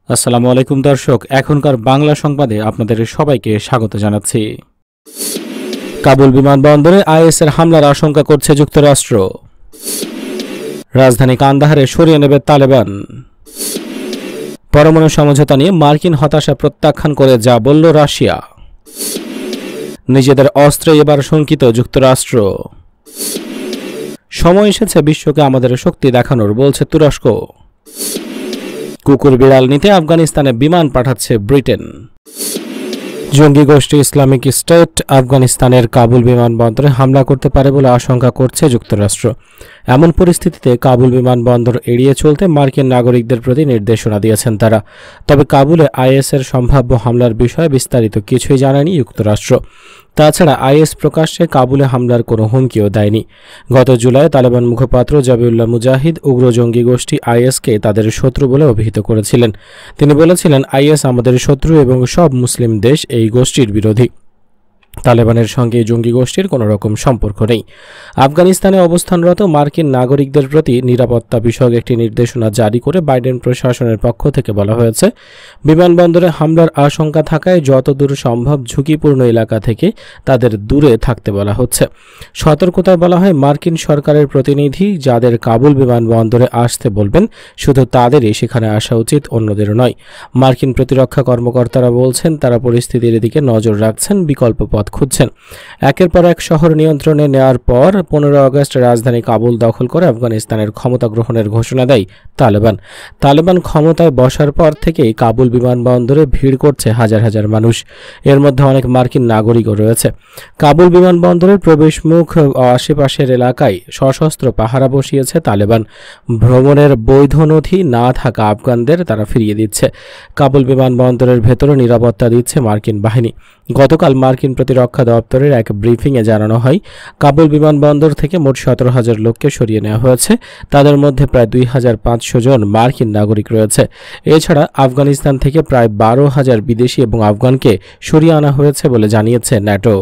আসসালামু আলাইকুম দর্শক, এখনকার বাংলা সংবাদে আপনাদের সবাইকে স্বাগত জানাচ্ছি। কাবুল বিমানবন্দরে আইএসের হামলার আশঙ্কা করছে যুক্তরাষ্ট্র। রাজধানী কান্দাহারে সরিয়ে নেবে তালেবান। পরমাণু সমঝোতা নিয়ে মার্কিন হতাশা প্রত্যাখ্যান করে যা বলল রাশিয়া। নিজেদের অস্ত্রে এবার শঙ্কিত যুক্তরাষ্ট্র। সময় এসেছে বিশ্বকে আমাদের শক্তি দেখানোর, বলছে তুরস্ক। কুকুর বিড়াল নিতে আফগানিস্তানে বিমান পাঠাচ্ছে ব্রিটেন। জঙ্গি গোষ্ঠী ইসলামিক স্টেট আফগানিস্তানের কাবুল বিমানবন্দরে হামলা করতে পারে বলে আশঙ্কা করছে যুক্তরাষ্ট্র। এমন পরিস্থিতিতে কাবুল বিমানবন্দর এড়িয়ে চলতে মার্কিন নাগরিকদের প্রতি নির্দেশনা দিয়েছেন তারা। তবে কাবুলে আইএসের সম্ভাব্য হামলার বিষয়ে বিস্তারিত কিছুই জানায়নি যুক্তরাষ্ট্র। তাছাড়া আইএস প্রকাশ্যে কাবুলে হামলার কোনো হুমকিও দেয়নি। গত জুলাই তালেবান মুখপাত্র জাবিউল্লাহ মুজাহিদ উগ্র জঙ্গি গোষ্ঠী আইএসকে তাদের শত্রু বলে অভিহিত করেছিলেন। তিনি বলেছিলেন, আইএস আমাদের শত্রু এবং সব মুসলিম দেশ এই গোষ্ঠীর বিরোধী। তালেবানের সঙ্গে জঙ্গি গোষ্ঠীর কোনো রকম সম্পর্ক নেই। আফগানিস্তানে অবস্থানরত মার্কিন নাগরিকদের প্রতি নিরাপত্তা বিষয়ক একটি নির্দেশনা জারি করে বাইডেন প্রশাসনের পক্ষ থেকে বলা হয়েছে, বিমানবন্দরে হামলার আশঙ্কা থাকায় যতদূর সম্ভব ঝুঁকিপূর্ণ এলাকা থেকে তাদের দূরে থাকতে বলা হচ্ছে। সতর্কতায় বলা হয়, মার্কিন সরকারের প্রতিনিধি যাদের কাবুল বিমানবন্দরে আসতে বলবেন, শুধু তাদেরই সেখানে আসা উচিত, অন্যদের নয়। মার্কিন প্রতিরক্ষা কর্মকর্তারা বলছেন, তারা পরিস্থিতির দিকে নজর রাখছেন, বিকল্প পথ খুঁজছেন। একের পর এক শহর নিয়ন্ত্রণে নেওয়ার পর 15 আগস্ট রাজধানী কাবুল দখল করে আফগানিস্তানের ক্ষমতা গ্রহণের ঘোষণা দেয় তালেবান। তালেবান ক্ষমতায় বসার পর থেকেই কাবুল বিমানবন্দরে ভিড় করছে হাজার হাজার মানুষ। এর মধ্যে অনেক মার্কিন নাগরিকও রয়েছে। কাবুল বিমানবন্দরের প্রবেশমুখ ও আশেপাশের এলাকায় সশস্ত্র পাহারা বসিয়েছে তালেবান। ভ্রমণের বৈধ নথি না থাকা আফগানদের তারা ফিরিয়ে দিচ্ছে। কাবুল বিমানবন্দরের ভেতরে নিরাপত্তা দিচ্ছে মার্কিন বাহিনী। গতকাল মার্কিন প্রতিরক্ষা দপ্তরের এক ব্রিফিংয়ে জানানো হয়, কাবুল বিমানবন্দর থেকে মোট 17,000 লোককে সরিয়ে নেওয়া হয়েছে। তাদের মধ্যে প্রায় 2,500 জন মার্কিন নাগরিক রয়েছে। এছাড়া আফগানিস্তান থেকে প্রায় 12,000 বিদেশি এবং আফগানকে সরিয়ে আনা হয়েছে বলে জানিয়েছে ন্যাটো।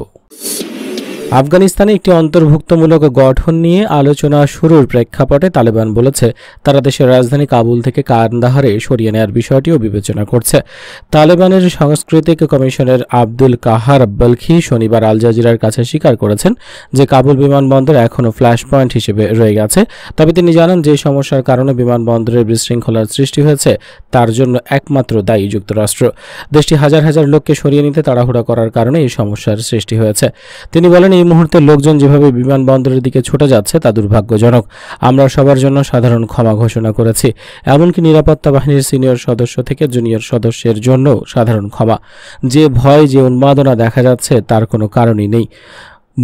আফগানিস্তানে একটি অন্তর্ভুক্তমূলক গঠন নিয়ে আলোচনা শুরুর প্রেক্ষাপটে তালেবান বলেছে, তারা দেশের রাজধানী কাবুল থেকে কান্দাহারে সরিয়ে নেওয়ার বিষয়টিও বিবেচনা করছে। তালেবানের সাংস্কৃতিক কমিশনের আব্দুল কাহার বলখি শনিবার আল জাজিরার কাছে স্বীকার করেছেন যে কাবুল বিমানবন্দর এখনও ফ্ল্যাশ পয়েন্ট হিসেবে রয়ে গেছে। তবে তিনি জানান, যে সমস্যার কারণে বিমানবন্দরের বিশৃঙ্খলার সৃষ্টি হয়েছে তার জন্য একমাত্র দায়ী যুক্তরাষ্ট্র। দেশটি হাজার হাজার লোককে সরিয়ে নিতে তাড়াহুড়া করার কারণে এই সমস্যার সৃষ্টি হয়েছে। তিনি বলেন, এই মুহূর্তে লোকজন যেভাবে বিমানবন্দরের দিকে ছুটে যাচ্ছে তা দুর্ভাগ্যজনক। আমরা সবার জন্য সাধারণ ক্ষমা ঘোষণা করেছি, এমনকি নিরাপত্তা বাহিনীর সিনিয়র সদস্য থেকে জুনিয়র সদস্যের জন্য সাধারণ ক্ষমা। যে ভয়, যে উন্মাদনা দেখা যাচ্ছে তার কোনো কারণই নেই।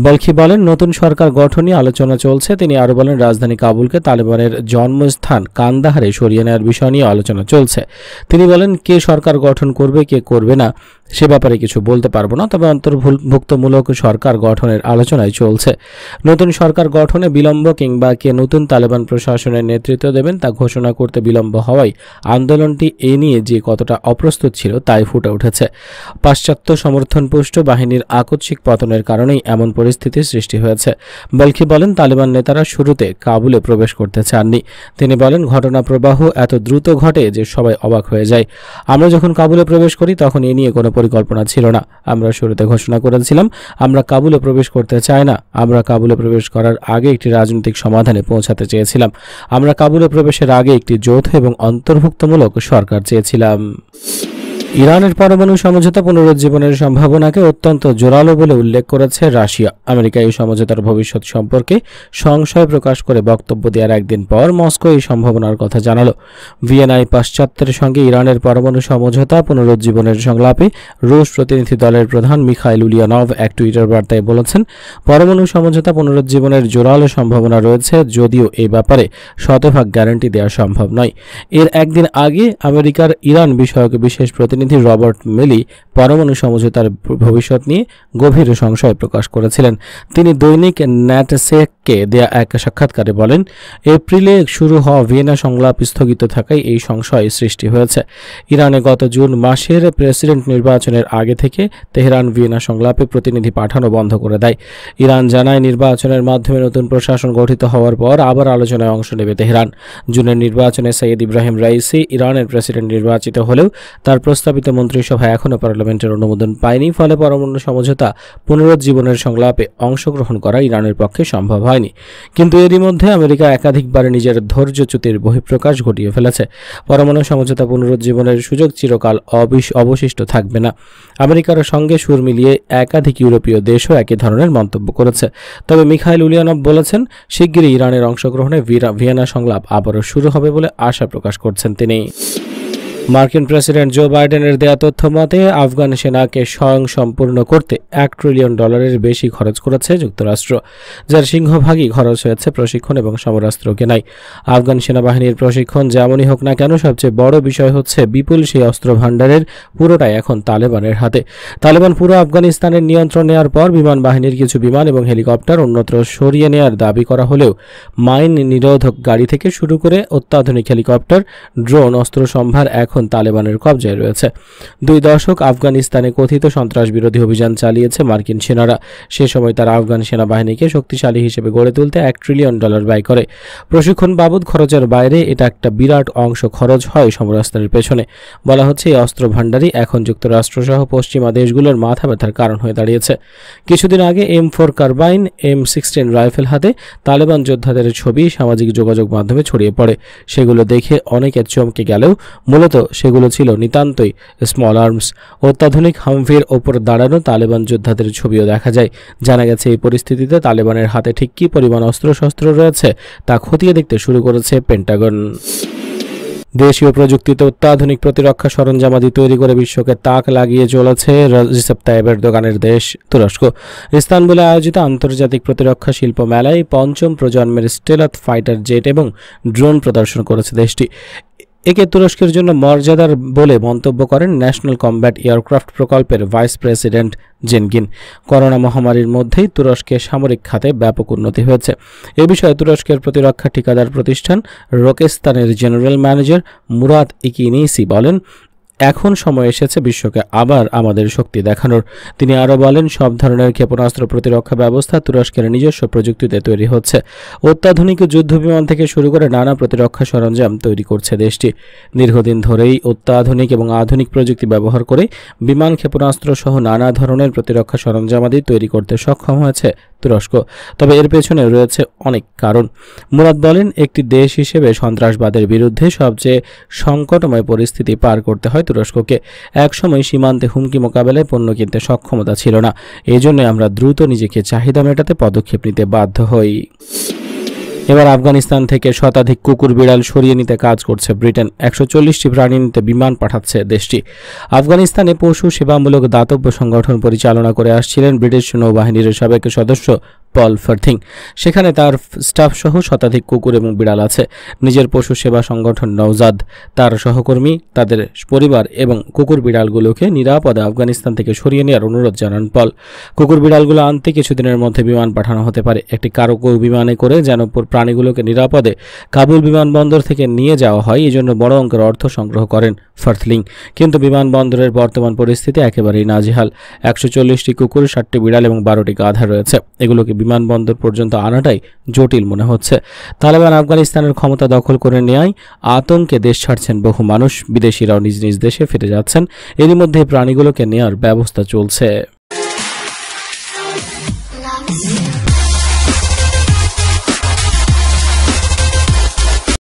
বলখি বলেন, নতুন সরকার গঠন নিয়ে আলোচনা চলছে। তিনি আরও বলেন, রাজধানী কাবুলকে তালেবানের জন্মস্থান কান্দাহারে সরিয়ে নেওয়ার বিষয় নিয়ে আলোচনা চলছে। তিনি বলেন, কে সরকার গঠন করবে, কে করবে না সে ব্যাপারে কিছু বলতে পারবো না, তবে অন্তর্ভুক্তমূলক সরকার গঠনের আলোচনায় চলছে। নতুন সরকার গঠনে বিলম্ব কিংবা কে নতুন তালেবান প্রশাসনের নেতৃত্ব দেবেন তা ঘোষণা করতে বিলম্ব হওয়ায় আন্দোলনটি এ নিয়ে যে কতটা অপ্রস্তুত ছিল তাই ফুটে উঠেছে। পাশ্চাত্য সমর্থনপুষ্ট বাহিনীর আকস্মিক পতনের কারণেই এমন পরিস্থিতির সৃষ্টি হয়েছে। বলখি বলেন, তালেবান নেতারা শুরুতে কাবুলে প্রবেশ করতে চাননি। তিনি বলেন, ঘটনা প্রবাহ এত দ্রুত ঘটে যে সবাই অবাক হয়ে যায়। আমরা যখন কাবুলে প্রবেশ করি তখন এ নিয়ে কোনো পরিকল্পনা ছিল না। আমরা শুরুতে ঘোষণা করেছিলাম আমরা কাবুলে প্রবেশ করতে চাই না। আমরা কাবুলে প্রবেশ করার আগে একটি রাজনৈতিক সমাধানে পৌঁছাতে চেয়েছিলাম। আমরা কাবুলে প্রবেশের আগে একটি যৌথ এবং অন্তর্ভুক্তমূলক সরকার চেয়েছিলাম। ইরানের পরমাণু সমঝোতা পুনরুজ্জীবনের সম্ভাবনাকে অত্যন্ত জোরালো বলে উল্লেখ করেছে রাশিয়া। আমেরিকা এই সমঝোতার ভবিষ্যৎ সম্পর্কে সংশয় প্রকাশ করে বক্তব্য দেওয়ার একদিন পর মস্কো এই সম্ভাবনার কথা জানালো। ভিয়েনায় পাশ্চাত্যের সঙ্গে ইরানের পরমাণু সমঝোতা পুনরুজ্জীবনের সংলাপে রুশ প্রতিনিধি দলের প্রধান মিখাইল উলিয়ানভ এক টুইটার বার্তায় বলেছেন, পরমাণু সমঝোতা পুনরুজ্জীবনের জোরালো সম্ভাবনা রয়েছে, যদিও এই ব্যাপারে শতভাগ গ্যারান্টি দেওয়া সম্ভব নয়। এর একদিন আগে আমেরিকার ইরান বিষয়ক বিশেষ প্রতিনিধি প্রতিনিধি রবার্ট মিলি পরমাণু সমঝোতার ভবিষ্যৎ নিয়ে গভীর সংশয় প্রকাশ করেছিলেন। তিনি দৈনিক ন্যাটসেককে দেয়া এক সাক্ষাৎকারে বলেন, এপ্রিলে শুরু হওয়া ভিয়েনা সংলাপ স্থগিত থাকায় এই সংশয় সৃষ্টি হয়েছে। ইরানে গত জুন মাসের প্রেসিডেন্ট নির্বাচনের আগে থেকে তেহরান ভিয়েনা সংলাপে প্রতিনিধি পাঠানো বন্ধ করে দেয়। ইরান জানায়, নির্বাচনের মাধ্যমে নতুন প্রশাসন গঠিত হওয়ার পর আবার আলোচনায় অংশ নেবে তেহরান। জুনের নির্বাচনে সৈয়দ ইব্রাহিম রাইসি ইরানের প্রেসিডেন্ট নির্বাচিত হলেও তার প্রস্তাবিত মন্ত্রিসভা এখনও পার্লামেন্টের অনুমোদন পায়নি। ফলে পরমাণু সমঝোতা পুনরুজ্জীবনের সংলাপে অংশগ্রহণ করা ইরানের পক্ষে সম্ভব হয়নি। কিন্তু এরই মধ্যে আমেরিকা একাধিকবার নিজের ধৈর্যচ্যুতির বহিঃপ্রকাশ ঘটিয়ে ফেলেছে। পরমাণু সমঝোতা পুনরুজ্জীবনের সুযোগ চিরকাল অবশিষ্ট থাকবে না। আমেরিকার সঙ্গে সুর মিলিয়ে একাধিক ইউরোপীয় দেশও একই ধরনের মন্তব্য করেছে। তবে মিখাইল উলিয়ানভ বলেছেন, শিগগিরই ইরানের অংশগ্রহণে ভিয়েনা সংলাপ আবারও শুরু হবে বলে আশা প্রকাশ করছেন তিনি। মার্কিন প্রেসিডেন্ট জো বাইডেনের দেয়া তথ্য মতে আফগান সেনাকে স্বয়ংসম্পূর্ণ করতে $1 ট্রিলিয়ন বেশি খরচ করেছে যুক্তরাষ্ট্র, যার সিংহভাগই খরচ হয়েছে প্রশিক্ষণ এবং সমরাস্ত্র কেনায়। আফগান সেনাবাহিনীর প্রশিক্ষণ যেমনই হোক না কেন, সবচেয়ে বড় বিষয় হচ্ছে বিপুল সেই অস্ত্র ভাণ্ডারের পুরোটাই এখন তালেবানের হাতে। তালেবান পুরো আফগানিস্তানের নিয়ন্ত্রণ নেওয়ার পর বিমান বাহিনীর কিছু বিমান এবং হেলিকপ্টার অন্যত্র সরিয়ে নেওয়ার দাবি করা হলেও মাইন নিরোধক গাড়ি থেকে শুরু করে অত্যাধুনিক হেলিকপ্টার, ড্রোন, অস্ত্র সম্ভার এখন তালেবানের কবজায় রয়েছে। 2 দশক আফগানিস্তানে কথিত সন্ত্রাস বিরোধী অভিযান চালিয়েছে মার্কিন সেনারা। সে সময় তারা আফগান সেনাবাহিনীকে শক্তিশালী হিসেবে গড়ে তুলতে $1 ট্রিলিয়ন ব্যয় করে। প্রশিক্ষণ বাবদ খরচের বাইরে এটা একটা বিরাট অংশ খরচ হয় সমরাস্ত্রের পেছনে। বলা হচ্ছে, এই অস্ত্র ভাণ্ডারই এখন যুক্তরাষ্ট্রসহ পশ্চিমা দেশগুলোর মাথা ব্যথার কারণ হয়ে দাঁড়িয়েছে। কিছুদিন আগে M4 কার্বাইন, M16 রাইফেল হাতে তালেবান যোদ্ধাদের ছবি সামাজিক যোগাযোগ মাধ্যমে ছড়িয়ে পড়ে। সেগুলো দেখে অনেকে চমকে গেলেও মূলত সেগুলো ছিল নিতান্তই স্মল আর্মস। অত্যাধুনিক হামভির ওপর দাঁড়ানো তালেবান যোদ্ধাদের ছবিও দেখা যায়। জানা গেছে, এই পরিস্থিতিতে তালেবানের হাতে ঠিক কী পরিমাণ অস্ত্রশস্ত্র রয়েছে তা খতিয়ে দেখতে শুরু করেছে পেন্টাগন। দেশীয় প্রযুক্তিতে অত্যাধুনিক প্রতিরক্ষা সরঞ্জামাদি তৈরি করে বিশ্বকে তাক লাগিয়ে চলেছে রিসেপ তাইয়েপ এরদোগানের দেশ তুরস্ক। ইস্তানবুলে আয়োজিত আন্তর্জাতিক প্রতিরক্ষা শিল্প মেলায় 5ম প্রজন্মের স্টেলথ ফাইটার জেট এবং ড্রোন প্রদর্শন করেছে দেশটি। একে তুরস্কের জন্য মর্যাদার বলে মন্তব্য করেন ন্যাশনাল কমব্যাট এয়ারক্রাফট প্রকল্পের ভাইস প্রেসিডেন্ট জেনগিন। করোনা মহামারীর মধ্যেই তুরস্কের সামরিক খাতে ব্যাপক উন্নতি হয়েছে। এ বিষয়ে তুরস্কের প্রতিরক্ষা ঠিকাদার প্রতিষ্ঠান রোকেস্তানের জেনারেল ম্যানেজার মুরাদ ইকিনিসি বলেন, এখন সময় এসেছে বিশ্বকে আবার আমাদের শক্তি দেখানোর। তিনি আরও বলেন, সব ধরনের ক্ষেপণাস্ত্র প্রতিরক্ষা ব্যবস্থা তুরস্কের নিজস্ব প্রযুক্তিতে তৈরি হচ্ছে। অত্যাধুনিক যুদ্ধবিমান থেকে শুরু করে নানা প্রতিরক্ষা সরঞ্জাম তৈরি করছে দেশটি। দীর্ঘদিন ধরেই অত্যাধুনিক এবং আধুনিক প্রযুক্তি ব্যবহার করে বিমান, ক্ষেপণাস্ত্র সহ নানা ধরনের প্রতিরক্ষা সরঞ্জামাদি তৈরি করতে সক্ষম হয়েছে তুরস্ক। তবে এর পেছনে রয়েছে অনেক কারণ। মুরাদ বলেন, একটি দেশ হিসেবে সন্ত্রাসবাদের বিরুদ্ধে সবচেয়ে সংকটময় পরিস্থিতি পার করতে হয় তুরস্ককে। একসময় সীমান্তে হুমকি মোকাবেলায় পণ্য কিনতে সক্ষমতা ছিল না। এই জন্য আমরা দ্রুত নিজেকে চাহিদা মেটাতে পদক্ষেপ নিতে বাধ্য হই। এবার আফগানিস্তান থেকে শতাধিক কুকুর বিড়াল সরিয়ে নিতে কাজ করছে ব্রিটেন। 140টি প্রাণী নিতে বিমান পাঠাচ্ছে দেশটি। আফগানিস্তানে পশু সেবামূলক দাতব্য সংগঠন পরিচালনা করে আসছিলেন ব্রিটিশ নৌবাহিনীর সাবেক সদস্য পল ফার্থিং। সেখানে তার স্টাফ সহ শতাধিক কুকুর এবং বিড়াল আছে। নিজের পশু সেবা সংগঠন নওজাদ, তার সহকর্মী, তাদের পরিবার এবং কুকুর বিড়ালগুলোকে নিরাপদে আফগানিস্তান থেকে সরিয়ে নেওয়ার অনুরোধ জানান পল। কুকুর বিড়ালগুলো আনতে কিছুদিনের মধ্যে বিমান পাঠানো হতে পারে। একটি কার্গো বিমানে করে যেন প্রাণীগুলোকে নিরাপদে কাবুল বিমানবন্দর থেকে নিয়ে যাওয়া হয়, এই জন্য বড় অঙ্কের অর্থ সংগ্রহ করেন ফার্থলিং। কিন্তু বিমানবন্দরের বর্তমান পরিস্থিতি একেবারেই নাজেহাল। 140টি কুকুর, 60টি বিড়াল এবং 12টি গাধা রয়েছে। এগুলোকে বিমানবন্দর পর্যন্ত আনাটাই জটিল মনে হচ্ছে। তালেবান আফগানিস্তানের ক্ষমতা দখল করে নেয় আতঙ্কে দেশ ছাড়ছেন বহু মানুষ। বিদেশিরাও নিজ নিজ দেশে ফিরে যাচ্ছেন। এরই মধ্যে প্রাণীগুলোকে নেয়ার ব্যবস্থা চলছে।